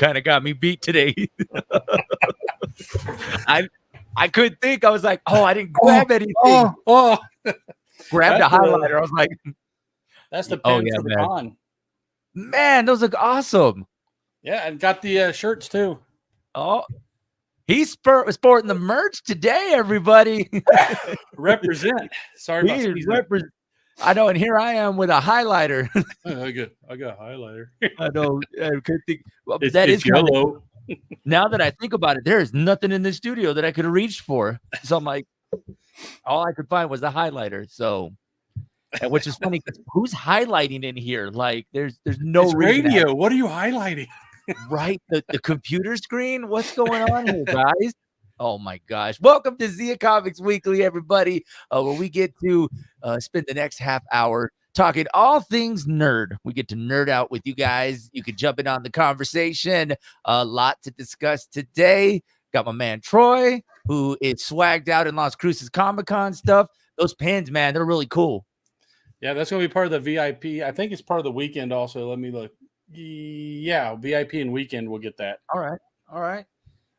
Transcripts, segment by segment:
kind of got me beat today. I couldn't think. I was like, oh, I didn't grab anything. Grabbed a highlighter. I was like, that's the pen for the man. con. Man, those look awesome. Yeah, and got the shirts too. Oh, he's sporting the merch today, everybody. Represent. Sorry about sneezing. I know, and here I am with a highlighter. I got a highlighter. I know. I could think. Well, it's yellow. Now that I think about it, there is nothing in the studio that I could have reached for. So I'm like, all I could find was a highlighter. So, which is funny because who's highlighting in here? Like, there's no reason. Radio. What are you highlighting? Right, the computer screen. What's going on here, guys? Oh my gosh! Welcome to Zia Comics Weekly, everybody. Where we get to spend the next half hour talking all things nerd. We get to nerd out with you guys. You can jump in on the conversation. A lot to discuss today. Got my man Troy, who is swagged out in Las Cruces ComicCon stuff. Those pins, man, they're really cool. Yeah, that's going to be part of the VIP. I think it's part of the weekend also. Let me look. Yeah, VIP and weekend we'll get that. All right.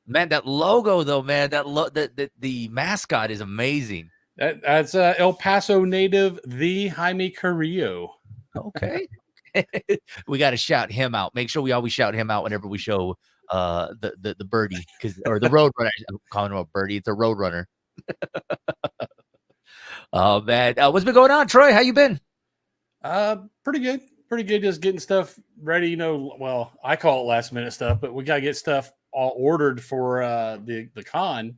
Man, that logo though, man, the mascot is amazing. That's El Paso native, the Jaime Carrillo. Okay. We got to shout him out. Make sure we always shout him out whenever we show the birdie, or the road runner. I'm calling him a birdie. It's a road runner. Oh man, what's been going on, Troy? How you been? Pretty good. Just getting stuff ready. Well, I call it last minute stuff, but we got to get stuff all ordered for the con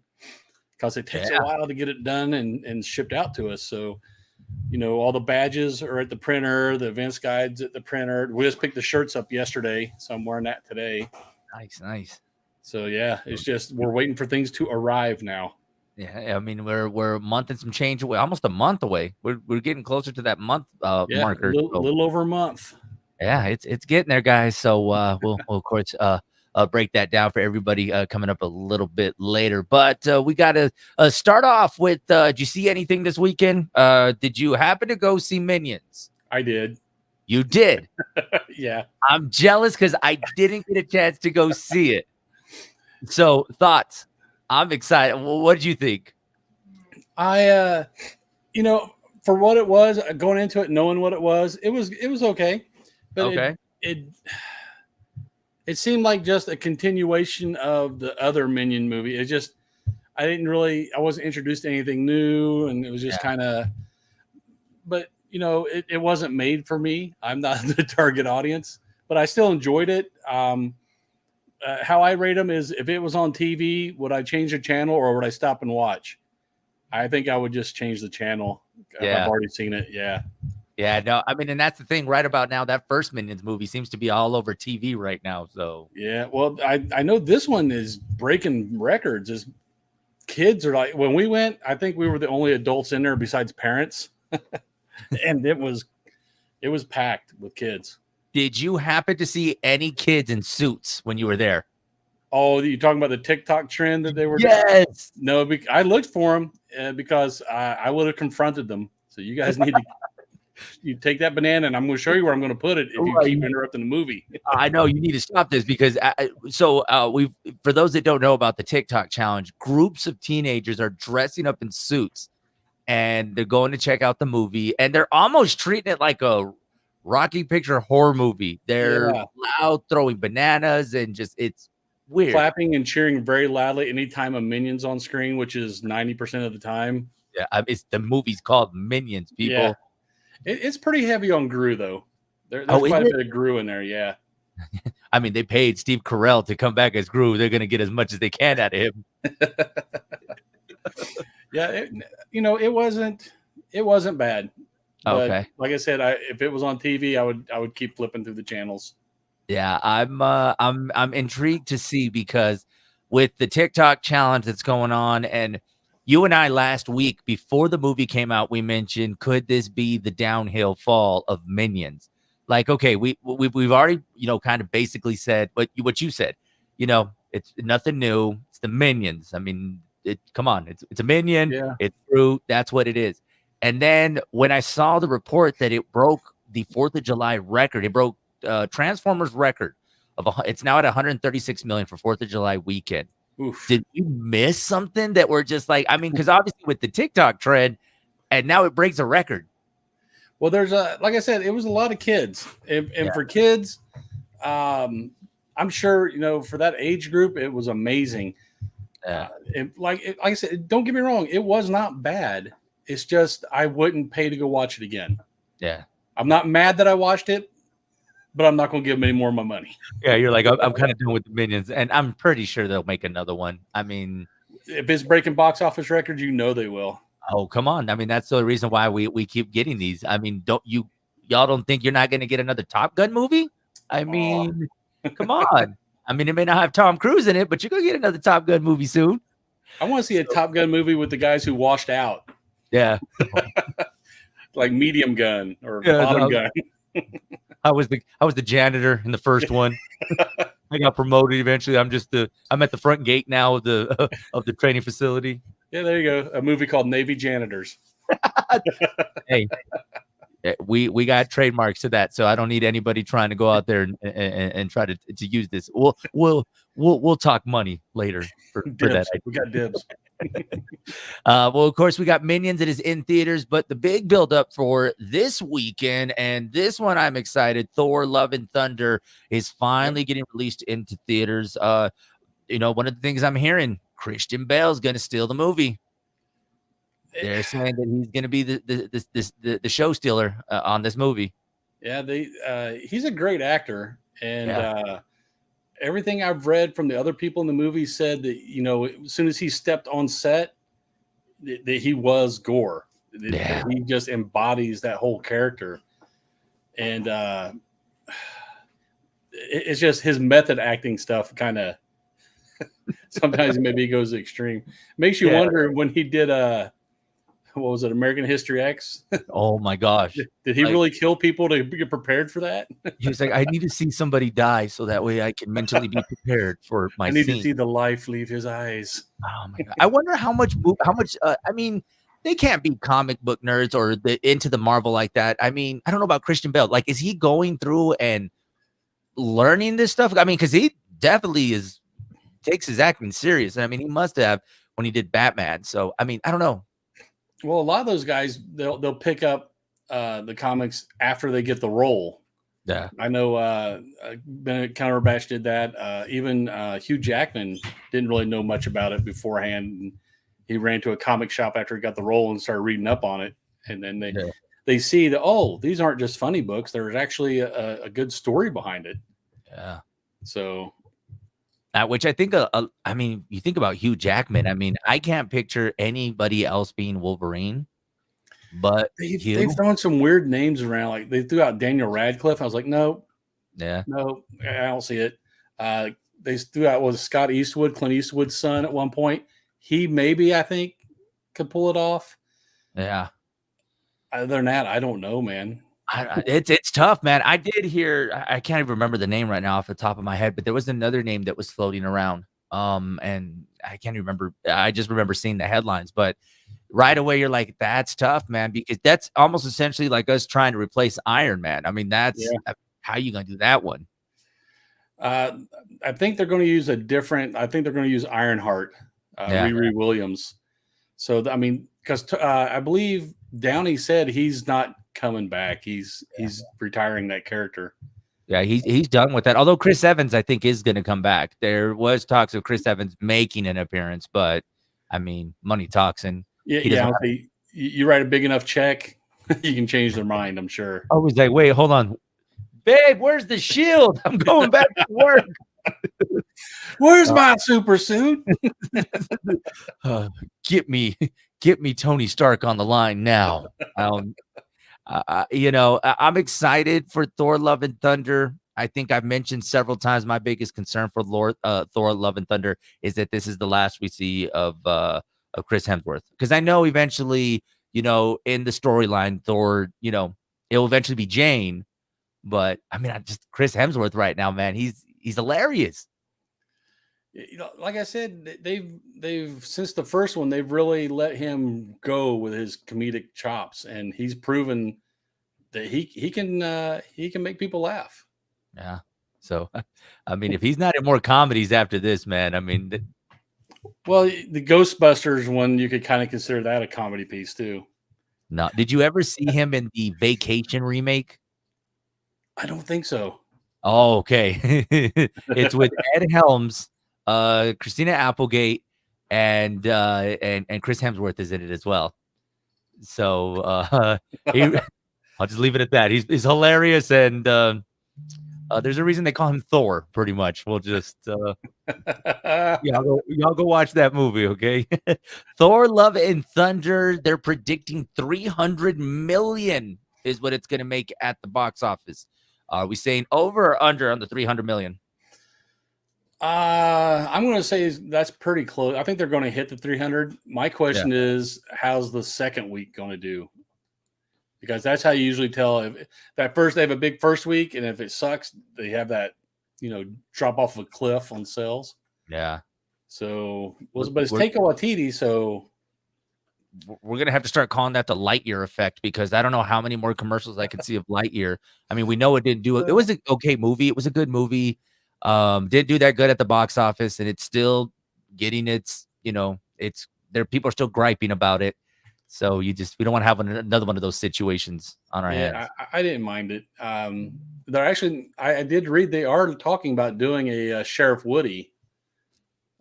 because it takes a while to get it done and shipped out to us. So, all the badges are at the printer, the events guides at the printer. We just picked the shirts up yesterday, so I'm wearing that today. Nice. So yeah, it's just we're waiting for things to arrive now. Yeah, I mean we're a month and some change away, almost a month away. We're getting closer to that month marker. A little over a month. Yeah, it's getting there, guys. So we'll of course break that down for everybody coming up a little bit later. But we got to start off with, did you see anything this weekend? Did you happen to go see Minions? I did. You did? Yeah. I'm jealous because I didn't get a chance to go see it. So thoughts? I'm excited. Well, what did you think? I, for what it was, going into it, knowing what it was okay. But okay. It seemed like just a continuation of the other Minion movie. I wasn't introduced to anything new, and it was just kind of, but it wasn't made for me. I'm not the target audience, but I still enjoyed it. How I rate them is, if it was on TV, would I change the channel or would I stop and watch? I think I would just change the channel. Yeah. I've already seen it. Yeah. Yeah, no, I mean, and that's the thing right about now. That first Minions movie seems to be all over TV right now. So yeah, well, I know this one is breaking records. As kids are like, when we went, I think we were the only adults in there besides parents, and it was packed with kids. Did you happen to see any kids in suits when you were there? Oh, you talking about the TikTok trend that they were? Yes. No, I looked for them because I would have confronted them. So you guys need to. You take that banana, and I'm going to show you where I'm going to put it if you keep interrupting the movie. I know you need to stop this because for those that don't know about the TikTok challenge, groups of teenagers are dressing up in suits and they're going to check out the movie, and they're almost treating it like a Rocky Picture horror movie. They're loud, throwing bananas, and just it's weird. Clapping and cheering very loudly anytime a Minion's on screen, which is 90% of the time. Yeah, the movie's called Minions, people. Yeah. It's pretty heavy on Gru, though. There's quite a bit of Gru in there, yeah. I mean, they paid Steve Carell to come back as Gru. They're going to get as much as they can out of him. Yeah, it wasn't bad. Okay. But like I said, if it was on TV, I would keep flipping through the channels. Yeah, I'm intrigued to see, because with the TikTok challenge that's going on, and you and I last week before the movie came out, we mentioned, could this be the downhill fall of Minions? Like, okay, we've already kind of basically said what you said. It's nothing new. It's the Minions. I mean, come on, it's a Minion. Yeah. It's true. That's what it is. And then when I saw the report that it broke the 4th of July record, it broke Transformers record It's now at 136 million for 4th of July weekend. Oof. Did you miss something that we're just like, I mean, because obviously with the TikTok trend, and now it breaks a record. Well, there's like I said, it was a lot of kids, and for kids, I'm sure for that age group, it was amazing. Yeah. Like I said, don't get me wrong, it was not bad. It's just I wouldn't pay to go watch it again. Yeah. I'm not mad that I watched it, but I'm not going to give them any more of my money. Yeah, you're like, I'm kind of done with the Minions, and I'm pretty sure they'll make another one. I mean, if it's breaking box office records, they will. Oh, come on. I mean, that's the reason why we keep getting these. I mean, y'all don't think you're not going to get another Top Gun movie? I mean, come on. I mean, it may not have Tom Cruise in it, but you're going to get another Top Gun movie soon. I want to see a Top Gun movie with the guys who washed out. Yeah. Like Medium Gun or Bottom Gun. I was the janitor in the first one. I got promoted eventually. I'm at the front gate now of the training facility. Yeah, there you go. A movie called Navy Janitors. Hey, we got trademarks to that, so I don't need anybody trying to go out there and try to use this. We'll talk money later for that. We got dibs. Well, of course, we got Minions. It is in theaters, but the big buildup for this weekend, and this one I'm excited. Thor: Love and Thunder is finally getting released into theaters. One of the things I'm hearing, Christian Bale's going to steal the movie. They're saying that he's going to be the show stealer on this movie. Yeah, he's a great actor, and everything I've read from the other people in the movie said that as soon as he stepped on set, that he was Gore. That he just embodies that whole character, and it's just his method acting stuff kind of sometimes maybe goes extreme. Makes you wonder when he did what was it, American History X? Oh my gosh. Did he really kill people to get prepared for that? He was like, I need to see somebody die so that way I can mentally be prepared for my I need scene. to see the life leave his eyes. Oh my God. I wonder how much I mean, they can't be comic book nerds or into the Marvel like that. I mean, I don't know about Christian Bale. Like, is he going through and learning this stuff? I mean, because he definitely takes his acting serious. I mean, he must have when he did Batman. So, I mean, I don't know. Well, a lot of those guys, they'll pick up the comics after they get the role. Yeah, I know Benedict Cumberbatch did that. Even Hugh Jackman didn't really know much about it beforehand. He ran to a comic shop after he got the role and started reading up on it. And then they see that, these aren't just funny books. There's actually a good story behind it. Yeah. So, which I think, I mean, you think about Hugh Jackman. I mean, I can't picture anybody else being Wolverine. But they've thrown some weird names around. Like they threw out Daniel Radcliffe. I was like, no, I don't see it. They threw out Scott Eastwood, Clint Eastwood's son at one point. He maybe, I think, could pull it off. Yeah. Other than that, I don't know, man. It's tough, man. I did hear, I can't even remember the name right now off the top of my head, but there was another name that was floating around. And I can't remember. I just remember seeing the headlines, but right away you're like, that's tough, man, because that's almost essentially like us trying to replace Iron Man. I mean, how you gonna do that one? I think they're going to use I think they're going to use Ironheart, Riri Williams. So I mean, because I believe Downey said he's not coming back. He's retiring that character. Yeah, he's done with that. Although Chris Evans, I think, is going to come back. There was talks of Chris Evans making an appearance, but I mean, money talks, and you write a big enough check, you can change their mind. I'm sure. I was like, wait, hold on, babe, where's the shield? I'm going back to work. Where's my super suit? Get me Tony Stark on the line now. I'm excited for Thor: Love and Thunder. I think I've mentioned several times my biggest concern for Thor: Love and Thunder is that this is the last we see of Chris Hemsworth, because I know eventually, in the storyline, Thor, it'll eventually be Jane, but I mean, Chris Hemsworth right now, man, he's hilarious. Like I said, they've since the first one, they've really let him go with his comedic chops, and he's proven that he can make people laugh. Yeah. So, I mean, if he's not in more comedies after this, man, I mean, well, the Ghostbusters one, you could kind of consider that a comedy piece too. no. Did you ever see him in the Vacation remake? I don't think so. Oh, okay. It's with Ed Helms, Christina Applegate, and Chris Hemsworth is in it as well. So I'll just leave it at that. He's hilarious, and there's a reason they call him Thor. Pretty much, we'll just y'all go watch that movie, okay? Thor: Love and Thunder. They're predicting 300 million is what it's going to make at the box office. Are we saying over or under on the 300 million? I'm going to say that's pretty close. I think they're going to hit the 300. My question is, how's the second week going to do? Because that's how you usually tell if that first they have a big first week, and if it sucks, they have that drop off a cliff on sales. Yeah. So, but it's Taika Waititi, so we're gonna have to start calling that the Lightyear effect, because I don't know how many more commercials I can see of Lightyear. I mean, we know it didn't do it. It was an okay movie. It was a good movie. Didn't do that good at the box office, and it's still getting its. It's there. People are still griping about it. So we don't want to have another one of those situations on our hands. I didn't mind it. They're actually, I did read they are talking about doing a Sheriff Woody.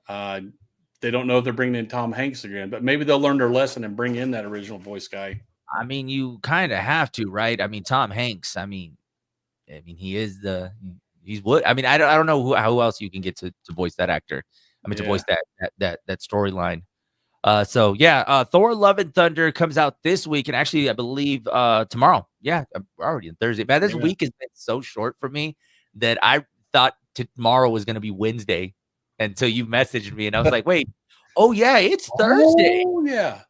They don't know if they're bringing in Tom Hanks again, but maybe they'll learn their lesson and bring in that original voice guy. I mean, you kind of have to, right? I mean, Tom Hanks. I mean, he's what? I mean, I don't know who else you can get to voice that actor. I mean, to voice that storyline. So yeah, Thor: Love and Thunder comes out this week, and actually, I believe tomorrow. Yeah, we're already on Thursday. Man, this week has been so short for me that I thought tomorrow was going to be Wednesday until you messaged me, and I was like, wait, oh yeah, it's Thursday. Oh yeah.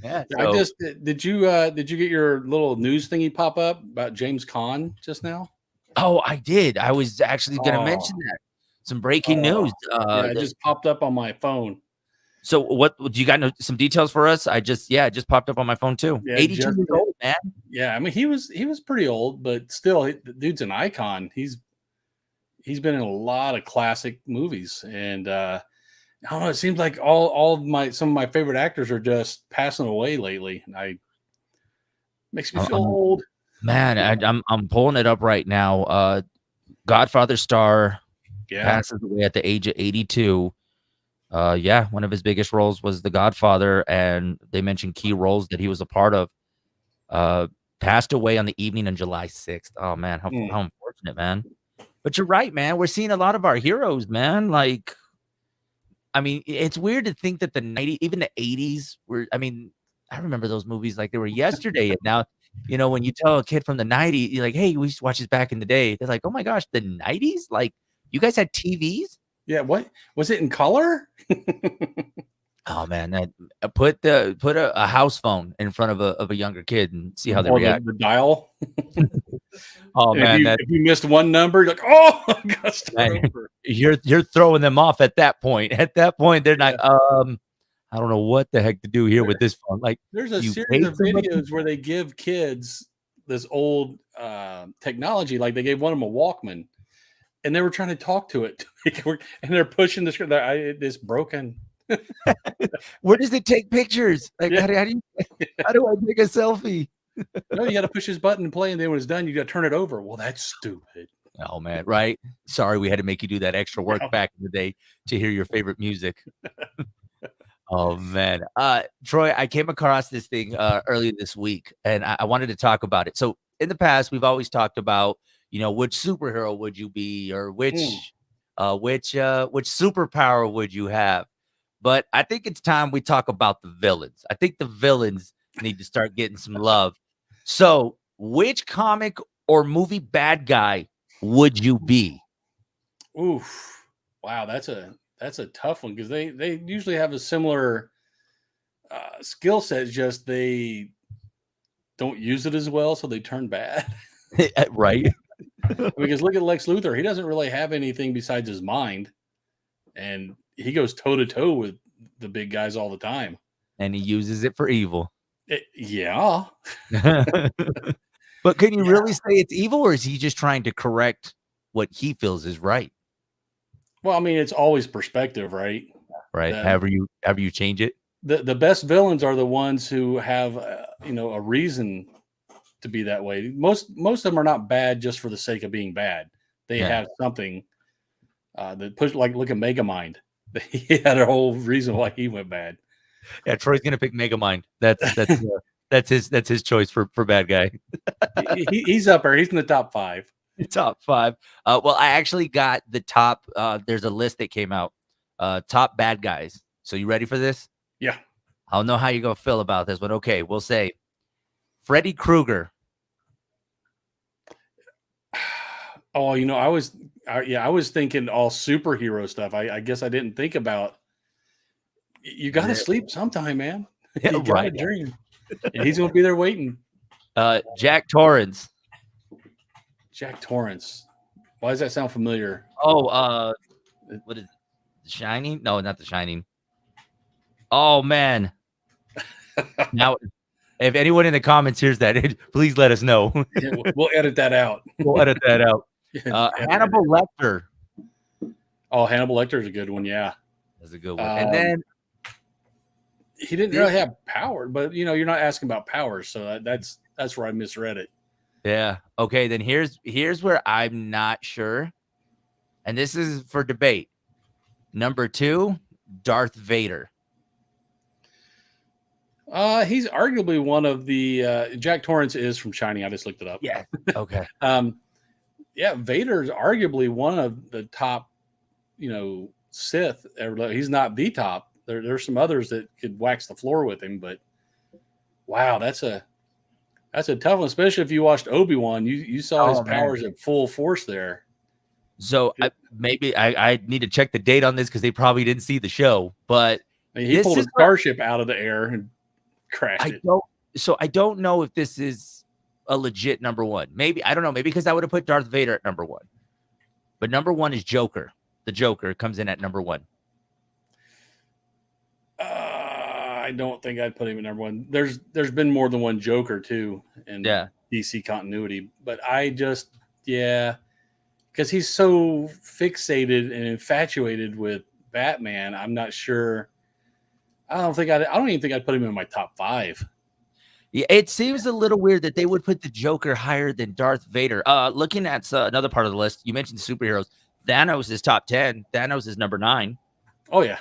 Yeah. So. I just did you get your little news thingy pop up about James Caan just now? Oh, I did. I was actually going to mention that. Some breaking news. It just popped up on my phone. So what do you got some details for us? It just popped up on my phone too. Yeah, 82 years old, man. Yeah, I mean he was pretty old, but still the dude's an icon. He's been in a lot of classic movies, and I don't know, it seems like some of my favorite actors are just passing away lately. And makes me feel old. Man, I'm pulling it up right now. Godfather star passes away at the age of 82. One of his biggest roles was The Godfather, and they mentioned key roles that he was a part of. Passed away on the evening on July 6th. Oh man, how unfortunate, man. But you're right, man. We're seeing a lot of our heroes, man. Like, I mean, it's weird to think that the 90s, even the 80s were, I mean, I remember those movies like they were yesterday. And now, when you tell a kid from the 90s, you're like, hey, we used to watch this back in the day. They're like, oh my gosh, the 90s? Like, you guys had TVs? Yeah, what was it in color? Oh man, put a house phone in front of a younger kid and see how they react. The dial. Oh man, if you missed one number, you're like, oh, man, you're throwing them off at that point. At that point, they're not. I don't know what the heck to do here with this phone. Like, there's a series of videos where they give kids this old technology, like they gave one of them a Walkman. And they were trying to talk to it, and they're pushing the screen. It's broken. Where does it take pictures? Like, how do I take a selfie? No, you got to push his button and play, and then when it's done, you got to turn it over. Well, that's stupid. Oh man, right? Sorry, we had to make you do that extra work back in the day to hear your favorite music. Oh man, Troy, I came across this thing earlier this week, and I wanted to talk about it. So in the past, we've always talked about, which superhero would you be, or which superpower would you have? But I think it's time we talk about the villains. I think the villains need to start getting some love. So, which comic or movie bad guy would you be? Oof! Wow, that's a tough one, because they usually have a similar skill set. Just they don't use it as well, so they turn bad. Right. Because look at Lex Luthor. He doesn't really have anything besides his mind, and he goes toe to toe with the big guys all the time. And he uses it for evil. Yeah. But can you really say it's evil, or is he just trying to correct what he feels is right. Well, I mean, it's always perspective, right? Right. However you change it. The best villains are the ones who have a reason to be that way. Most of them are not bad just for the sake of being bad. They have something that push, like, look at Megamind. He had a whole reason why he went bad. Yeah, Troy's gonna pick Megamind. That's his choice for bad guy. He's up there. He's in the top 5. Top 5. Well, I actually got the top. There's a list that came out. Top bad guys. So you ready for this? Yeah. I don't know how you're gonna feel about this, but okay, we'll say Freddy Krueger. Oh, I was thinking all superhero stuff. I guess I didn't think about. You got to sleep sometime, man. Yeah, you got to dream, and he's gonna be there waiting. Jack Torrance. Jack Torrance. Why does that sound familiar? Oh, what is it? The Shining? No, not The Shining. Oh man. Now, if anyone in the comments hears that, please let us know. Yeah, we'll edit that out. We'll edit that out. Hannibal Lecter. Oh, Hannibal Lecter is a good one. Yeah, that's a good one. And then he didn't really have power, but you're not asking about powers, so that's where I misread it. Yeah. Okay. Then here's where I'm not sure, and this is for debate. Number 2, Darth Vader. He's arguably one of the Jack Torrance is from Shining. I just looked it up. Yeah. Okay. Yeah, Vader's arguably one of the top, Sith. He's not the top. There's some others that could wax the floor with him, but wow, that's a tough one, especially if you watched Obi-Wan. You saw his powers at full force there. So I need to check the date on this because they probably didn't see the show, but I mean, he pulled a starship out of the air and crashed it. I don't know if this is a legit number 1. Maybe, I don't know. Maybe because I would have put Darth Vader at number 1. But number 1 is Joker. The Joker comes in at number 1. I don't think I'd put him at number 1. There's been more than one Joker too in DC continuity, but because he's so fixated and infatuated with Batman, I'm not sure. I don't even think I'd put him in my top 5. Yeah, it seems a little weird that they would put the Joker higher than Darth Vader. Looking at another part of the list, you mentioned superheroes. Thanos is top 10. Thanos is number 9. Oh yeah.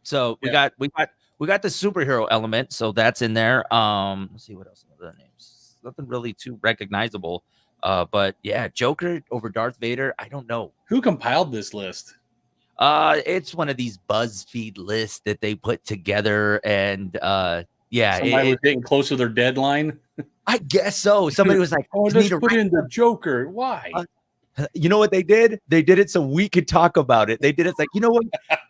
So we got the superhero element, so that's in there. Let's see what else are the names. Nothing really too recognizable. But yeah, Joker over Darth Vader. I don't know who compiled this list. It's one of these BuzzFeed lists that they put together, and somebody was getting close to their deadline. I guess so. Somebody was like, "Oh, let's put in the Joker." Why? You know what they did? They did it so we could talk about it. They did it like, you know what?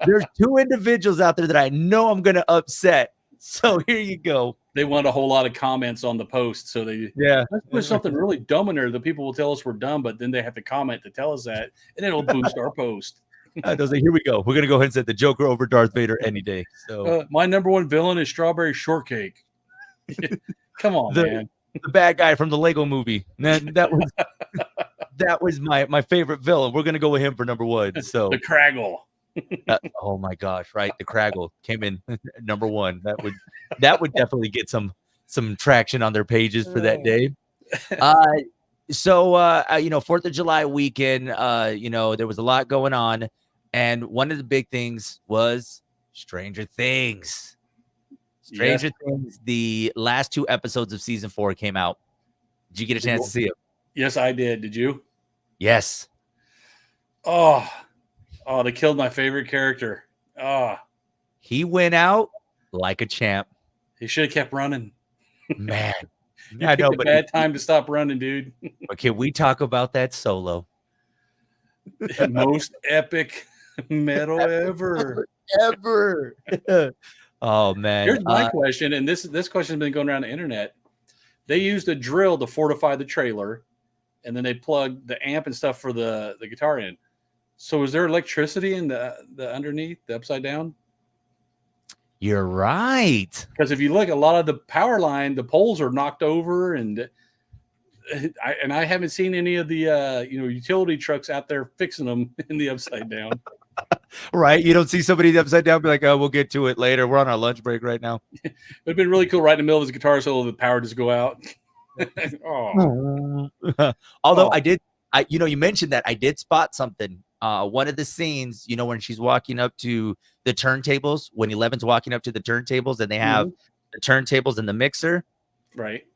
There's 2 individuals out there that I know I'm going to upset. So here you go. They want a whole lot of comments on the post. So let's put something really dumb in there. The people will tell us we're dumb, but then they have to comment to tell us that, and it'll boost our post. I was like, here we go. We're going to go ahead and set the Joker over Darth Vader any day. So my number 1 villain is Strawberry Shortcake. Come on, man. The bad guy from the Lego movie. That was my favorite villain. We're gonna go with him for number 1. So the Craggle. Oh my gosh, right? The Craggle came in number 1. That would definitely get some traction on their pages for that day. So 4th of July weekend, there was a lot going on, and one of the big things was Stranger Things. Stranger Things. The last 2 episodes of season 4 came out. Did you get a chance to see it? Yes, I did. Did you? Yes. Oh, they killed my favorite character. Oh, he went out like a champ. He should have kept running. Man, I know, but bad time to stop running, dude. But can we talk about that solo? Most epic medal ever. Oh man. Here's my question, and this question has been going around the internet. They used a drill to fortify the trailer, and then they plugged the amp and stuff for the guitar in. So is there electricity in the underneath, the upside down? You're right. Because if you look, a lot of the power line, the poles are knocked over, and I haven't seen any of the utility trucks out there fixing them in the upside down. Right? You don't see somebody upside down be like, "Oh, we'll get to it later. We're on our lunch break right now." It'd been really cool right in the middle of his guitar solo, the power just go out. Oh. Although you mentioned that I did spot something. One of the scenes, when she's walking up to the turntables, when Eleven's walking up to the turntables and they have the turntables and the mixer. Right.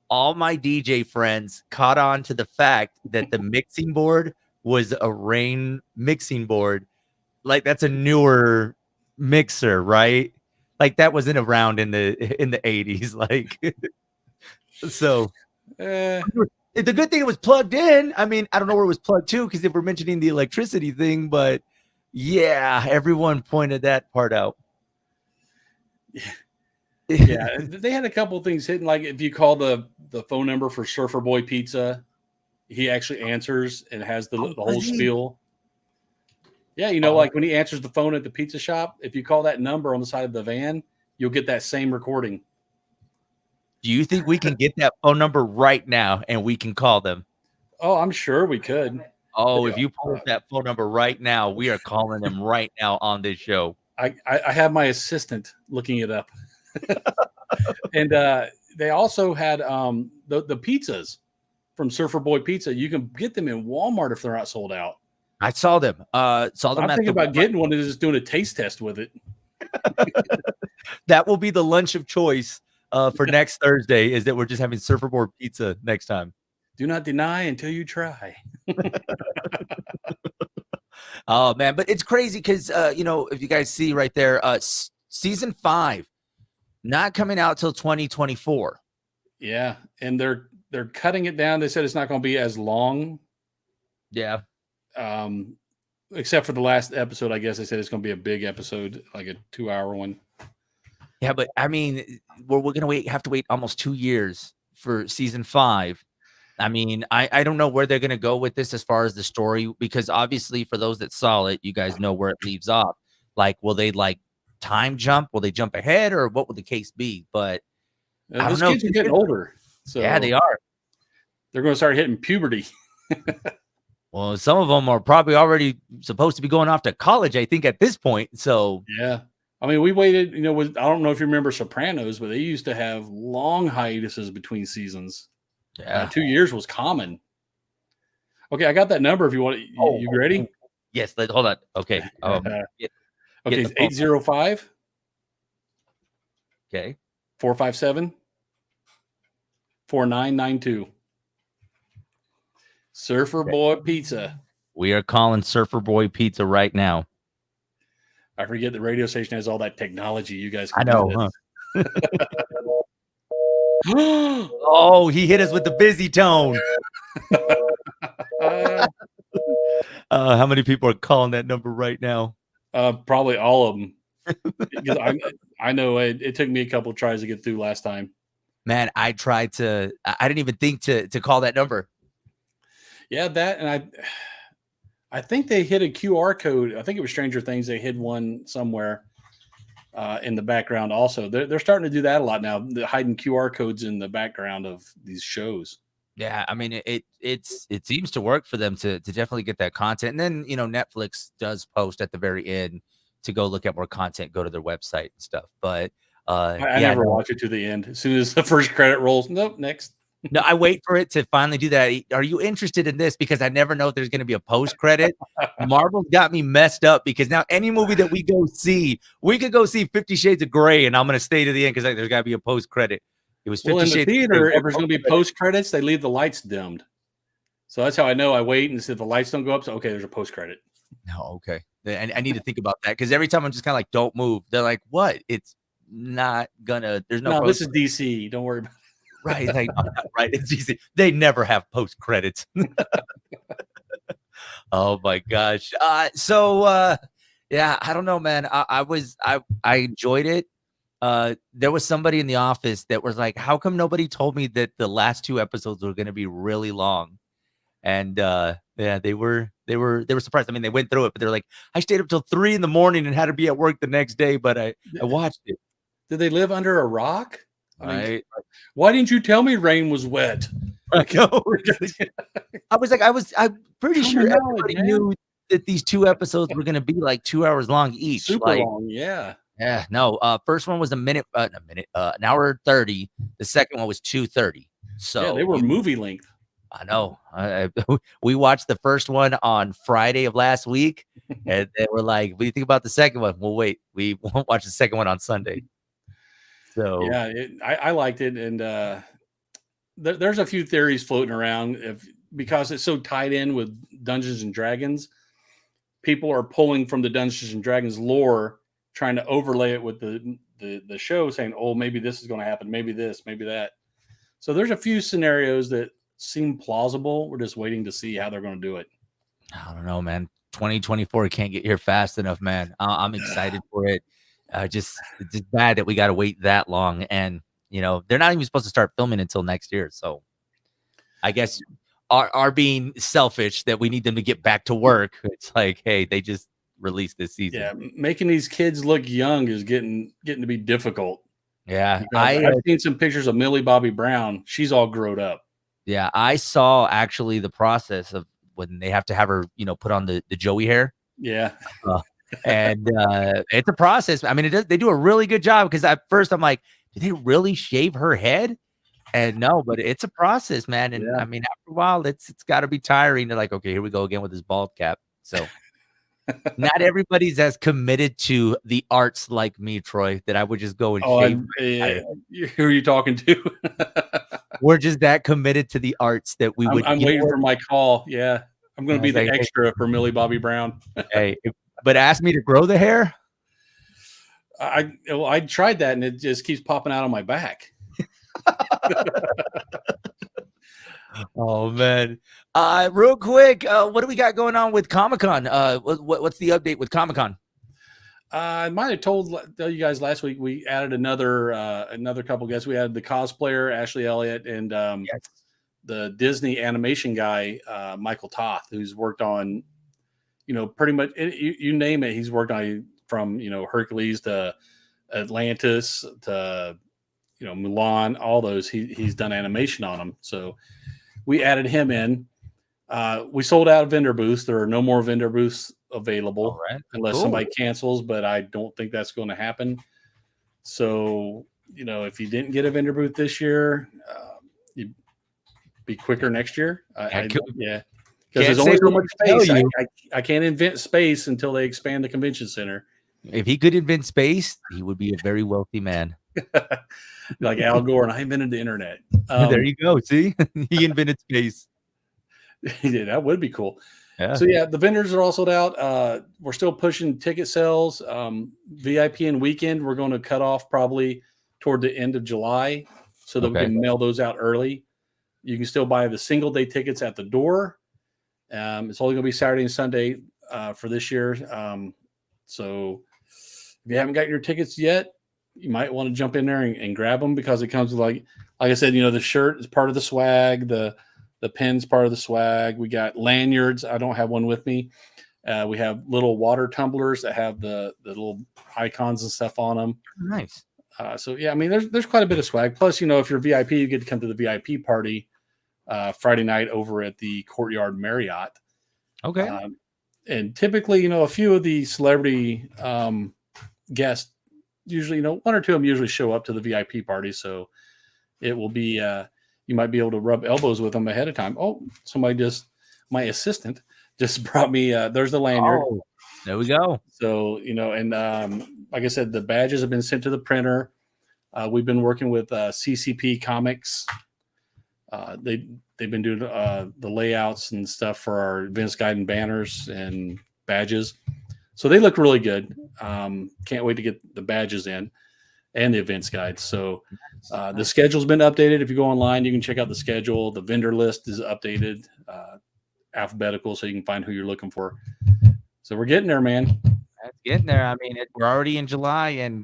All my DJ friends caught on to the fact that the mixing board was a Rain mixing board. Like, that's a newer mixer, right? Like, that wasn't around in the 80s. Like, so the good thing it was plugged in. I mean, I don't know where it was plugged to, because if we're mentioning the electricity thing, but yeah, everyone pointed that part out. Yeah, they had a couple of things hidden. Like, if you call the phone number for Surfer Boy Pizza, he actually answers and has the whole spiel. Yeah, like when he answers the phone at the pizza shop, if you call that number on the side of the van, you'll get that same recording. Do you think we can get that phone number right now and we can call them? Oh, I'm sure we could. Oh, if you pull up that phone number right now, we are calling them right now on this show. I have my assistant looking it up. And they also had the pizzas from Surfer Boy Pizza. You can get them in Walmart if they're not sold out. I saw them. I'm thinking about getting one and just doing a taste test with it. That will be the lunch of choice for next Thursday, is that we're just having Surfer Boy Pizza next time. Do not deny until you try. Oh, man. But it's crazy because, if you guys see right there, season 5, not coming out till 2024. Yeah. And they're cutting it down. They said it's not going to be as long. Yeah. Except for the last episode, I guess they said it's going to be a big episode, like a 2-hour one. Yeah, but I mean, we're going to have to wait almost 2 years for season 5. I mean, I don't know where they're going to go with this as far as the story, because obviously for those that saw it, you guys know where it leaves off. Like, will they time jump? Will they jump ahead, or what will the case be? But I don't know. Kids are getting older. So yeah, they are. They're going to start hitting puberty. Well, some of them are probably already supposed to be going off to college, I think, at this point. So yeah. I mean, we waited, I don't know if you remember Sopranos, but they used to have long hiatuses between seasons. Yeah. 2 years was common. Okay, I got that number if you want. You ready? Yes. Hold on. Okay. Okay, it's 805. Okay. 457 4992. Surfer Boy Pizza. We are calling Surfer Boy Pizza right now. I forget the radio station has all that technology. You guys can I know, huh? Oh, he hit us with the busy tone. How many people are calling that number right now? Probably all of them. Because I know it took me a couple of tries to get through last time. Man, I didn't even think to call that number. Yeah, that, and I think they hit a QR code. I think it was Stranger Things. They hid one somewhere in the background. Also, they're starting to do that a lot now. They're hiding QR codes in the background of these shows. Yeah, I mean, it seems to work for them to definitely get that content. And then Netflix does post at the very end to go look at more content, go to their website and stuff. But I never watch it to the end. As soon as the first credit rolls, nope, next. No, I wait for it to finally do that. Are you interested in this? Because I never know if there's going to be a post credit. Marvel's got me messed up, because now any movie that we go see, we could go see 50 Shades of Grey, and I'm going to stay to the end because there's got to be a post credit. It was 50 in Shades the theater. of Grey. If there's going to be post credits, they leave the lights dimmed. So that's how I know. I wait and see if the lights don't go up. So okay, there's a post credit. No, okay. I need to think about that, because every time I'm just kind of like, don't move. They're like, what? It's not gonna. There's no. This is DC. Don't worry about it. Right, right. It's easy. They never have post credits. Oh my gosh. Yeah, I don't know, man. I enjoyed it. There was somebody in the office that was like, "How come nobody told me that the last 2 episodes were going to be really long?" And yeah, they were surprised. I mean, they went through it, but they're like, "I stayed up till 3 a.m. and had to be at work the next day, but I watched it." Did they live under a rock? Right. Why didn't you tell me rain was wet? I know. I'm pretty sure everybody knew that these 2 episodes were gonna be like 2 hours long each. Super long, yeah. Yeah, no. First one was an hour 30. The second one was 2:30. So yeah, they were movie length. I know. We watched the first one on Friday of last week, and they were like, "What do you think about the second one?" Well, wait, we won't watch the second one on Sunday. So yeah, I liked it, and there's a few theories floating around because it's so tied in with Dungeons and Dragons. People are pulling from the Dungeons and Dragons lore, trying to overlay it with the show, saying, "Oh, maybe this is going to happen, maybe this, maybe that." So there's a few scenarios that seem plausible. We're just waiting to see how they're going to do it. I don't know, man. 2024 can't get here fast enough, man. I'm excited for it. It's just bad that we got to wait that long, and they're not even supposed to start filming until next year. So I guess are being selfish that we need them to get back to work. It's like, hey, they just released this season. Yeah, making these kids look young is getting to be difficult. Yeah, I've seen some pictures of Millie Bobby Brown. She's all grown up. Yeah, I saw actually the process of when they have to have her, put on the Joey hair. Yeah. And it's a process. I mean, they do a really good job, because at first I'm like, did they really shave her head? And no, but it's a process, man. And I mean, after a while, it's got to be tiring. They're like, okay, here we go again with this bald cap. So not everybody's as committed to the arts like me, Troy, that I would just go and shave. Who are you talking to? We're just that committed to the arts that we would. I'm waiting for my call. Yeah. I'm going to be the extra for Millie Bobby Brown. Hey, but ask me to grow the hair. I tried that, and it just keeps popping out on my back. Oh man. Real quick, what do we got going on with ComicCon? What's the update with ComicCon? I might have told you guys last week we added another couple guests. We had the cosplayer Ashley Elliott and the Disney animation guy Michael Toth, who's worked on pretty much you name it. He's worked on from Hercules to Atlantis to Mulan, all those. He's done animation on them. So we added him in. We sold out vendor booths. There are no more vendor booths available unless somebody cancels, but I don't think that's going to happen. So, if you didn't get a vendor booth this year, you'd be quicker next year. Because there's only so much space. I can't invent space until they expand the convention center. If he could invent space, he would be a very wealthy man. Like Al Gore, and I invented the internet. There you go. See, he invented space. Yeah, that would be cool. Yeah. So the vendors are all sold out. We're still pushing ticket sales. VIP and weekend, we're going to cut off probably toward the end of July so that we can mail those out early. You can still buy the single day tickets at the door. It's only going to be Saturday and Sunday for this year. So if you haven't got your tickets yet, you might want to jump in there and grab them, because it comes with like I said, the shirt is part of the swag, the pin's part of the swag. We got lanyards. I don't have one with me. We have little water tumblers that have the little icons and stuff on them. Nice. So I mean, there's quite a bit of swag. Plus, if you're VIP, you get to come to the VIP party Friday night over at the Courtyard Marriott. Okay. And typically, a few of the celebrity guests, usually, one or two of them usually show up to the VIP party. So it will be, you might be able to rub elbows with them ahead of time. Oh, my assistant just brought me, there's the lanyard. Oh, there we go. So, and like I said, the badges have been sent to the printer. We've been working with CCP Comics. They've been doing the layouts and stuff for our events guide and banners and badges. So they look really good. Can't wait to get the badges in and the events guide. So the schedule's been updated. If you go online, you can check out the schedule. The vendor list is updated, alphabetical, so you can find who you're looking for. So we're getting there, man. That's getting there. I mean, we're already in July, and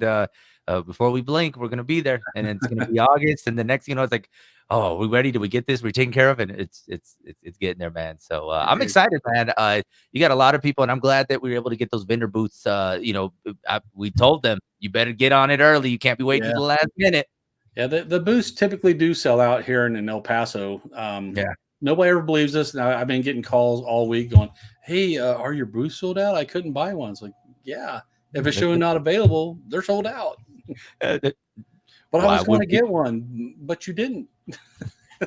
before we blink, we're going to be there. And then it's going to be August. And the next, it's like, oh, are we ready? Did we get this? We're taking care of it. It's getting there, man. So I'm excited, man. You got a lot of people, and I'm glad that we were able to get those vendor booths. We told them, you better get on it early. You can't be waiting to the last minute. Yeah, the booths typically do sell out here in El Paso. Yeah. Nobody ever believes this. Now, I've been getting calls all week going, "Hey, are your booths sold out? I couldn't buy one." It's like, yeah, if it's showing not available, they're sold out. But I was going to get one, but you didn't.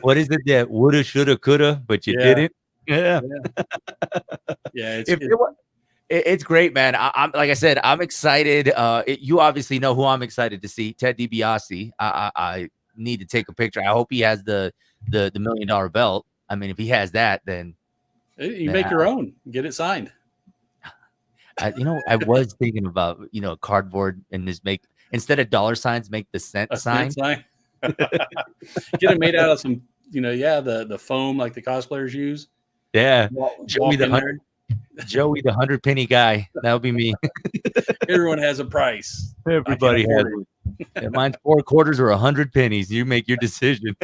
What is it that woulda, shoulda, coulda, but you didn't? Yeah. Yeah, it's great, man. I'm like I said, I'm excited. You obviously know who I'm excited to see, Ted DiBiase. I need to take a picture. I hope he has the $1 million belt. I mean, if he has that, then you make your own, get it signed. I was thinking about cardboard and just make, instead of dollar signs, make the cent sign. Get it made out of some, the foam like the cosplayers use. Yeah, Joey the 100 penny guy. That would be me. Everyone has a price. Everybody has one. Yeah, mine's 4 quarters or 100 pennies. You make your decision.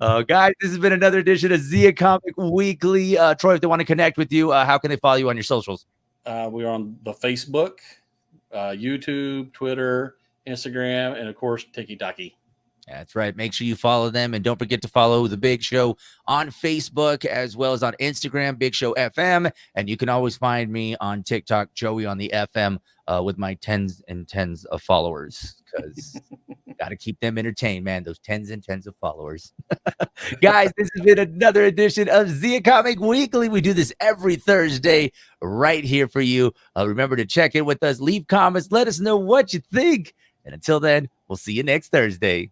Guys, this has been another edition of Zia Comic Weekly. Troy, if they want to connect with you, how can they follow you on your socials? We're on the Facebook, YouTube, Twitter, Instagram, and of course, TikTok. That's right. Make sure you follow them, and don't forget to follow The Big Show on Facebook as well as on Instagram, Big Show FM. And you can always find me on TikTok, Joey on the FM, with my tens and tens of followers, because got to keep them entertained, man. Those tens and tens of followers. Guys, this has been another edition of Zia Comic Weekly. We do this every Thursday right here for you. Remember to check in with us, leave comments, let us know what you think. And until then, we'll see you next Thursday.